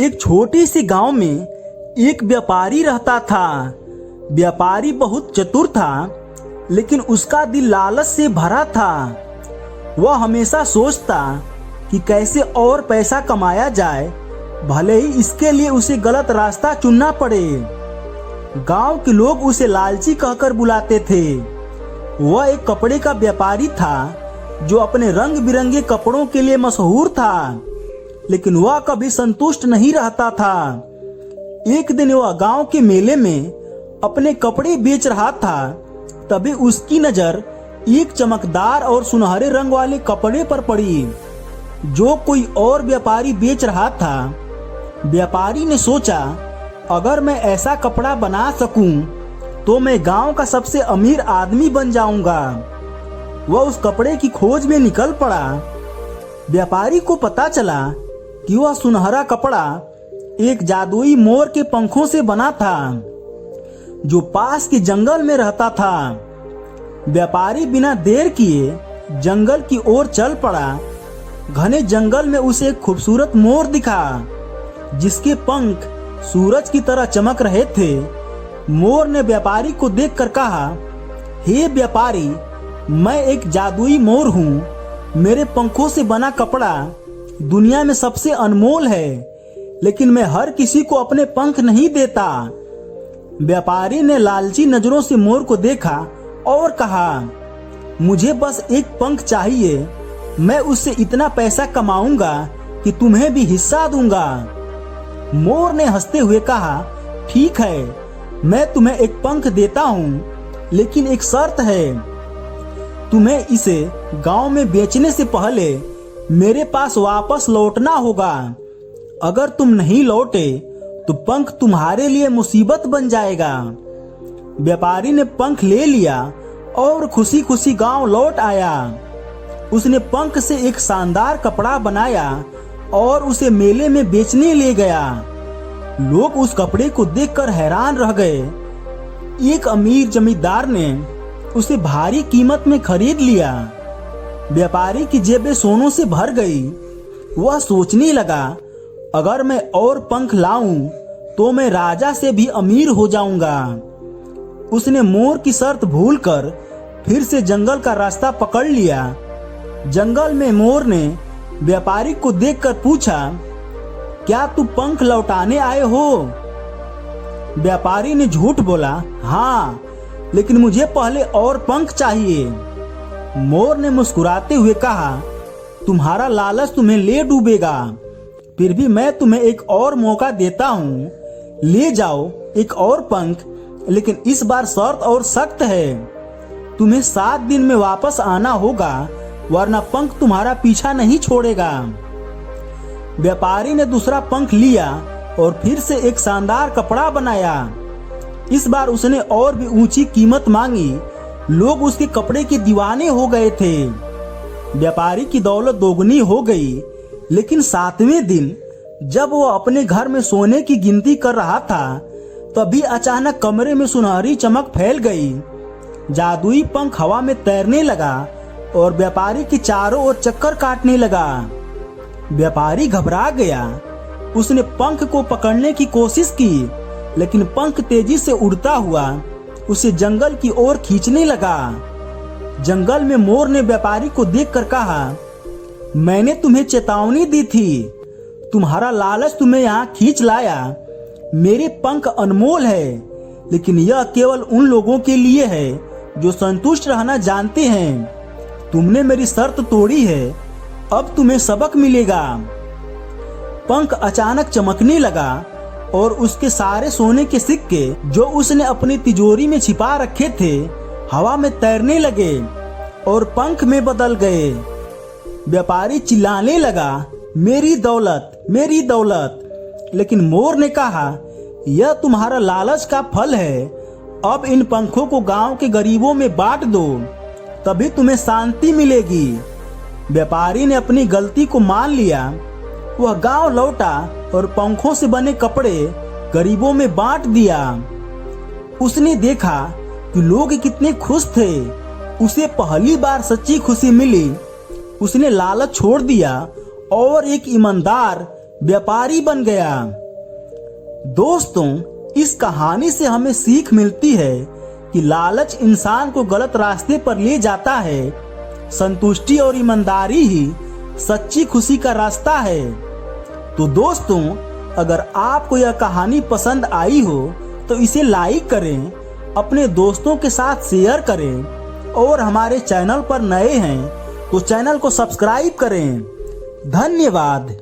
एक छोटी सी गांव में एक व्यापारी रहता था। व्यापारी बहुत चतुर था, लेकिन उसका दिल लालच से भरा था। वह हमेशा सोचता कि कैसे और पैसा कमाया जाए, भले ही इसके लिए उसे गलत रास्ता चुनना पड़े। गांव के लोग उसे लालची कहकर बुलाते थे। वह एक कपड़े का व्यापारी था जो अपने रंग बिरंगे कपड़ों के लिए मशहूर था, लेकिन वह कभी संतुष्ट नहीं रहता था। एक दिन वह गांव के मेले में अपने कपड़े बेच रहा था, तभी उसकी नजर एक चमकदार और सुनहरे रंग वाले कपड़े पर पड़ी जो कोई और व्यापारी बेच रहा था। व्यापारी ने सोचा, अगर मैं ऐसा कपड़ा बना सकूं तो मैं गांव का सबसे अमीर आदमी बन जाऊंगा। वह उस कपड़े की खोज में निकल पड़ा। व्यापारी को पता चला कि वह सुनहरा कपड़ा एक जादुई मोर के पंखों से बना था जो पास के जंगल में रहता था। व्यापारी बिना देर किए जंगल की ओर चल पड़ा। घने जंगल में उसे एक खूबसूरत मोर दिखा जिसके पंख सूरज की तरह चमक रहे थे। मोर ने व्यापारी को देखकर कहा, हे व्यापारी, मैं एक जादुई मोर हूँ। मेरे पंखों से बना कपड़ा दुनिया में सबसे अनमोल है, लेकिन मैं हर किसी को अपने पंख नहीं देता। व्यापारी ने लालची नजरों से मोर को देखा और कहा, मुझे बस एक पंख चाहिए, मैं उससे इतना पैसा कमाऊंगा कि तुम्हें भी हिस्सा दूंगा। मोर ने हंसते हुए कहा, ठीक है, मैं तुम्हें एक पंख देता हूँ, लेकिन एक शर्त है। तुम्हें इसे गांव में बेचने से पहले मेरे पास वापस लौटना होगा। अगर तुम नहीं लौटे तो पंख तुम्हारे लिए मुसीबत बन जाएगा। व्यापारी ने पंख ले लिया और खुशी खुशी गांव लौट आया। उसने पंख से एक शानदार कपड़ा बनाया और उसे मेले में बेचने ले गया। लोग उस कपड़े को देखकर हैरान रह गए। एक अमीर जमींदार ने उसे भारी कीमत में खरीद लिया। व्यापारी की जेबें सोनों से भर गई। वह सोचने लगा, अगर मैं और पंख लाऊं तो मैं राजा से भी अमीर हो जाऊंगा। उसने मोर की शर्त भूलकर फिर से जंगल का रास्ता पकड़ लिया। जंगल में मोर ने व्यापारी को देखकर पूछा, क्या तू पंख लौटाने आए हो? व्यापारी ने झूठ बोला, हाँ, लेकिन मुझे पहले और पंख चाहिए। मोर ने मुस्कुराते हुए कहा, तुम्हारा लालच तुम्हें ले डूबेगा, फिर भी मैं तुम्हें एक और मौका देता हूँ। ले जाओ एक और पंख, लेकिन इस बार शर्त और सख्त है। तुम्हें 7 दिन में वापस आना होगा, वरना पंख तुम्हारा पीछा नहीं छोड़ेगा। व्यापारी ने दूसरा पंख लिया और फिर से एक शानदार कपड़ा बनाया। इस बार उसने और भी ऊंची कीमत मांगी। लोग उसके कपड़े के दीवाने हो गए थे। व्यापारी की दौलत दोगुनी हो गई, लेकिन 7वें दिन जब वो अपने घर में सोने की गिनती कर रहा था, तभी अचानक कमरे में सुनहरी चमक फैल गई। जादुई पंख हवा में तैरने लगा और व्यापारी के चारों ओर चक्कर काटने लगा। व्यापारी घबरा गया। उसने पंख को पकड़ने की कोशिश की, लेकिन पंख तेजी से उड़ता हुआ उसे जंगल की ओर खींचने लगा। जंगल में मोर ने व्यापारी को देखकर कहा, मैंने तुम्हें चेतावनी दी थी, तुम्हारा लालच तुम्हें यहाँ खींच लाया। मेरे पंख अनमोल है, लेकिन यह केवल उन लोगों के लिए है जो संतुष्ट रहना जानते हैं। तुमने मेरी शर्त तोड़ी है, अब तुम्हें सबक मिलेगा। पंख अचानक चमकने लगा और उसके सारे सोने के सिक्के जो उसने अपनी तिजोरी में छिपा रखे थे, हवा में तैरने लगे और पंख में बदल गए। व्यापारी चिल्लाने लगा, मेरी दौलत, मेरी दौलत। लेकिन मोर ने कहा, यह तुम्हारा लालच का फल है। अब इन पंखों को गांव के गरीबों में बांट दो, तभी तुम्हें शांति मिलेगी। व्यापारी ने अपनी गलती को मान लिया। वह गांव लौटा और पंखों से बने कपड़े गरीबों में बांट दिया। उसने देखा कि लोग कितने खुश थे। उसे पहली बार सच्ची खुशी मिली। उसने लालच छोड़ दिया और एक ईमानदार, व्यापारी बन गया। दोस्तों, इस कहानी से हमें सीख मिलती है कि लालच इंसान को गलत रास्ते पर ले जाता है। संतुष्टि और ईमानदारी ही सच्ची खुशी का रास्ता है। तो दोस्तों, अगर आपको यह कहानी पसंद आई हो तो इसे लाइक करें, अपने दोस्तों के साथ शेयर करें और हमारे चैनल पर नए हैं तो चैनल को सब्सक्राइब करें। धन्यवाद।